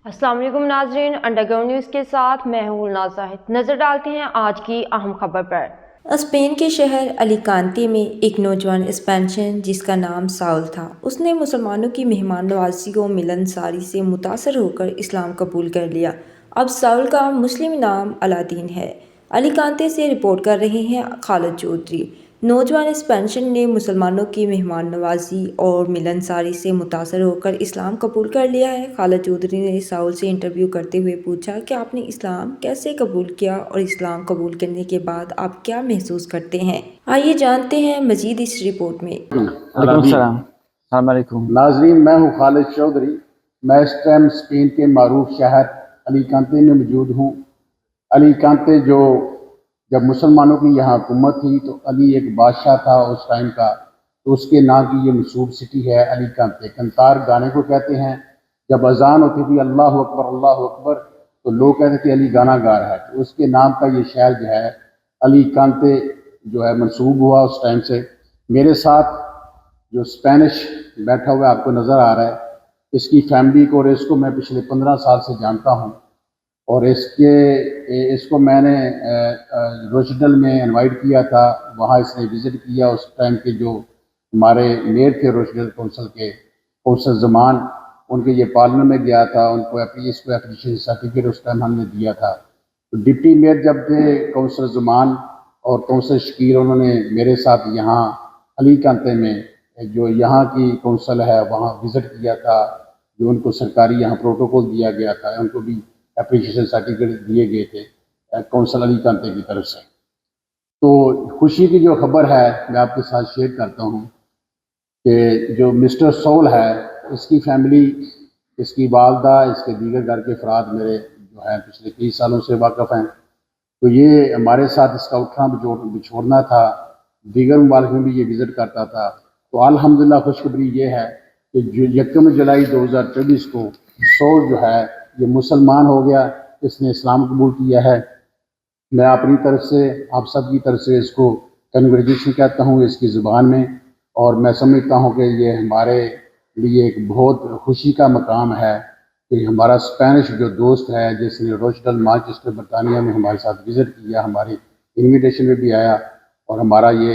السلام علیکم ناظرین، انڈر گراؤنڈ نیوز کے ساتھ میں ہوں نازاہد۔ نظر ڈالتے ہیں آج کی اہم خبر پر۔ اسپین کے شہر الیکانتے میں ایک نوجوان اسپینش جس کا نام ساؤل تھا، اس نے مسلمانوں کی مہمان نوازی و ملنساری سے متاثر ہو کر اسلام قبول کر لیا۔ اب ساؤل کا مسلم نام الدین ہے۔ الیکانتے سے رپورٹ کر رہے ہیں خالد چوہدری۔ نوجوان اسپینش نے مسلمانوں کی مہمان نوازی اور ملنساری سے متاثر ہو کر اسلام قبول کر لیا ہے۔ خالد چوہدری نے ساؤل سے انٹرویو کرتے ہوئے پوچھا کہ آپ نے اسلام کیسے قبول کیا اور اسلام قبول کرنے کے بعد آپ کیا محسوس کرتے ہیں؟ آئیے جانتے ہیں مزید اس رپورٹ میں۔ وعلیکم السلام۔ السلام علیکم ناظرین، میں ہوں خالد چوہدری۔ میں اس ٹائم اسپین کے معروف شہر الیکانتے میں موجود ہوں۔ الیکانتے جب مسلمانوں کی یہاں حکومت تھی تو علی ایک بادشاہ تھا اس ٹائم کا، تو اس کے نام کی یہ منسوب سٹی ہے الیکانتے۔ کنتار گانے کو کہتے ہیں۔ جب اذان ہوتی تھی اللہ اکبر تو لوگ کہتے تھے علی گانا گا رہا ہے، تو اس کے نام کا یہ شہر جو ہے الیکانتے جو ہے منسوب ہوا اس ٹائم سے۔ میرے ساتھ جو اسپینش بیٹھا ہوا آپ کو نظر آ رہا ہے، اس کی فیملی کو اور اس کو میں پچھلے 15 سال سے جانتا ہوں، اور اس کو میں نے روچڈل میں انوائٹ کیا تھا، وہاں اس نے وزٹ کیا۔ اس ٹائم کے جو ہمارے میئر تھے روچڈل کونسل کے، کونسل زمان، ان کے یہ پارلر میں گیا تھا، ان کو اپریشیشن سرٹیفکیٹ اس ٹائم ہم نے دیا تھا۔ تو ڈپٹی میئر جب تھے کونسل زمان اور کونسل شکیر، انہوں نے میرے ساتھ یہاں الیکانتے میں جو یہاں کی کونسل ہے وہاں وزٹ کیا تھا، جو ان کو سرکاری یہاں پروٹوکول دیا گیا تھا، ان کو بھی اپریشیشن سرٹیفکیٹ دیے گئے تھے کونسل الیکانتے کی طرف سے۔ تو خوشی کی جو خبر ہے میں آپ کے ساتھ شیئر کرتا ہوں کہ جو مسٹر ساؤل ہے، اس کی فیملی، اس کی والدہ، اس کے دیگر گھر کے افراد میرے جو ہیں پچھلے 30 سالوں سے واقف ہیں۔ تو یہ ہمارے ساتھ اس کا اٹھنا بچھوڑنا تھا، دیگر ممالک میں بھی یہ وزٹ کرتا تھا۔ تو الحمدللہ خوشخبری یہ ہے کہ 1 جولائی 2024 کو ساؤل جو ہے یہ مسلمان ہو گیا، اس نے اسلام قبول کیا ہے۔ میں اپنی طرف سے، آپ سب کی طرف سے اس کو کنگریچولیشن کہتا ہوں اس کی زبان میں، اور میں سمجھتا ہوں کہ یہ ہمارے لیے ایک بہت خوشی کا مقام ہے کہ ہمارا اسپینش جو دوست ہے، جس نے روچڈل مانچسٹر برطانیہ میں ہمارے ساتھ وزٹ کیا، ہماری انویٹیشن میں بھی آیا، اور ہمارا یہ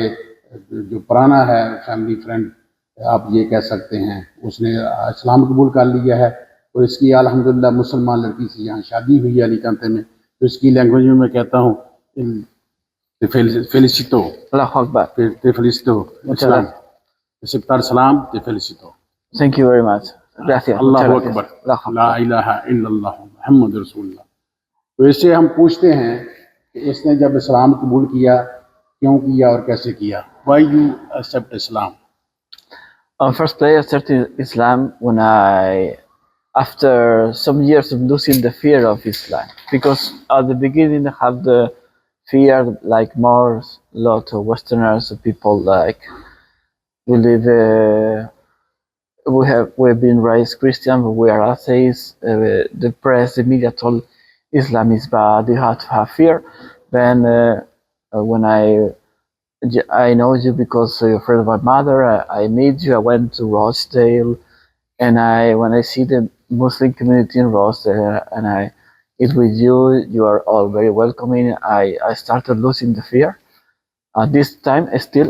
جو پرانا ہے فیملی فرینڈ آپ یہ کہہ سکتے ہیں، اس نے اسلام قبول کر لیا ہے، اور اس کی الحمدللہ مسلمان لڑکی سے یہاں شادی ہوئی ہے الیکانتے میں۔ تو اس کی لینگویج میں کہتا ہوں فیلیسیٹو، اللہ اکبر، فیلیسیٹو، اسلام، aceptar salam, te felicito. thank you very much. Gracias. اللہ اکبر، لا الہ الا اللہ محمد رسول اللہ۔ تو اس سے ہم پوچھتے ہیں کہ اس نے جب اسلام قبول کیا، کیوں کیا اور کیسے کیا؟ Why you accept Islam? First, I accepted Islam when after some years of losing the fear of Islam, because at the beginning I have the fear, like lot of Westerners, people like we live. We've been raised Christian, but we are atheists. The press, the media told Islam is bad. You have to have fear. Then when I know you because you're a friend of my mother, I meet you. I went to Rochdale, and when I see the Muslim community in Rochdale, and I eat with you, you are all very welcoming. I started losing the fear. This time, still,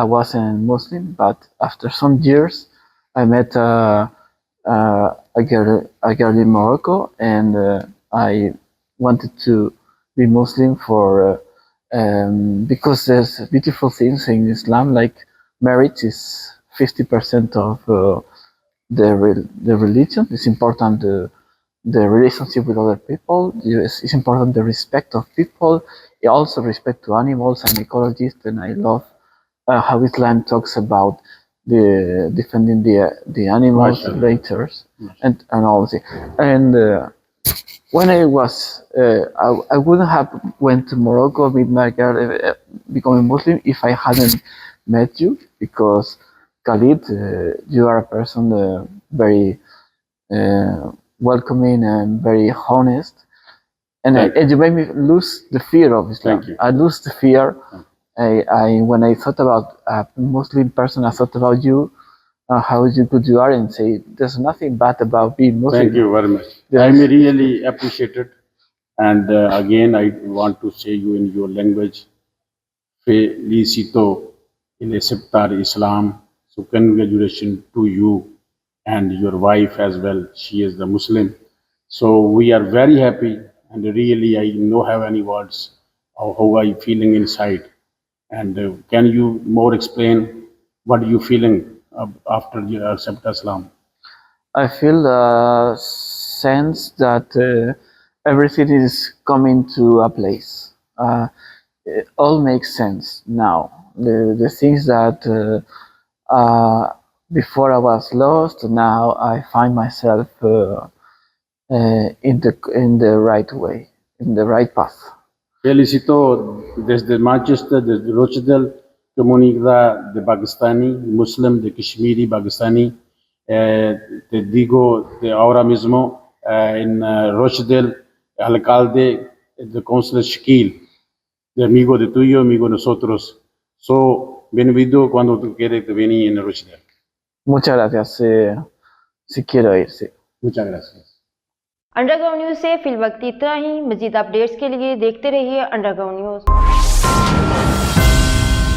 I wasn't Muslim, but after some years, I met a girl in Morocco, and I wanted to be Muslim because there's beautiful things in Islam, like marriage is 50% of the religion. It's important the relationship with other people. It's important the respect of people. Also respect to animals and ecologists, and I love how Islam talks about defending the animals, the natures, and all that. And when I was, I wouldn't have went to Morocco, meet my girl, becoming Muslim if I hadn't met you, because Khalid, you are a person very welcoming and very honest. And you made me lose the fear of Islam. I lose the fear. When I thought about a Muslim person, I thought about you, how is it good you are, and say there's nothing bad about being Muslim. Thank you very much. Yes. I'm really appreciated. And again, I want to say you in your language, felicito in aceptar Islam. So congratulations to you and your wife as well. She is the Muslim. So we are very happy, and really I don't have any words of how I feeling inside. And can you more explain what you feeling after you accept Islam? I feel a sense that everything is coming to a place. It all makes sense now. The things that before I was lost, now I find myself in the right way, in the right path. Felicito desde Manchester, desde Rochdale, comunidad de Pakistani, Muslim de Kashmiri, Pakistani. Te digo de ahora mismo en Rochdale, alcalde de Councilor Shaquille, de amigo de tuyo, amigo de nosotros. So, bienvenido cuando tú quieres te venir en Rochdale. Muchas gracias. Si quiero ir, sí. Muchas gracias. Underground news से फिलवक्त इतना ही। मज़ीद updates के लिए देखते रहिए underground news.